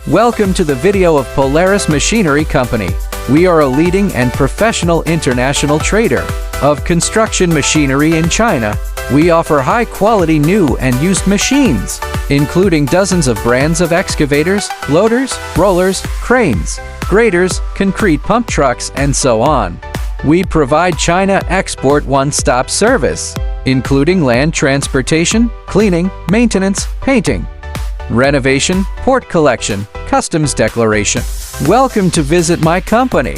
Welcome to the video of Polaris Machinery Company. We are a leading and professional international trader of construction machinery in China. We offer high-quality new and used machines, including dozens of brands of excavators, loaders, rollers, cranes, graders, concrete pump trucks, and so on. We provide China export one-stop service, including land transportation, cleaning, maintenance, painting, renovation, port collection, customs declaration. Welcome to visit my company.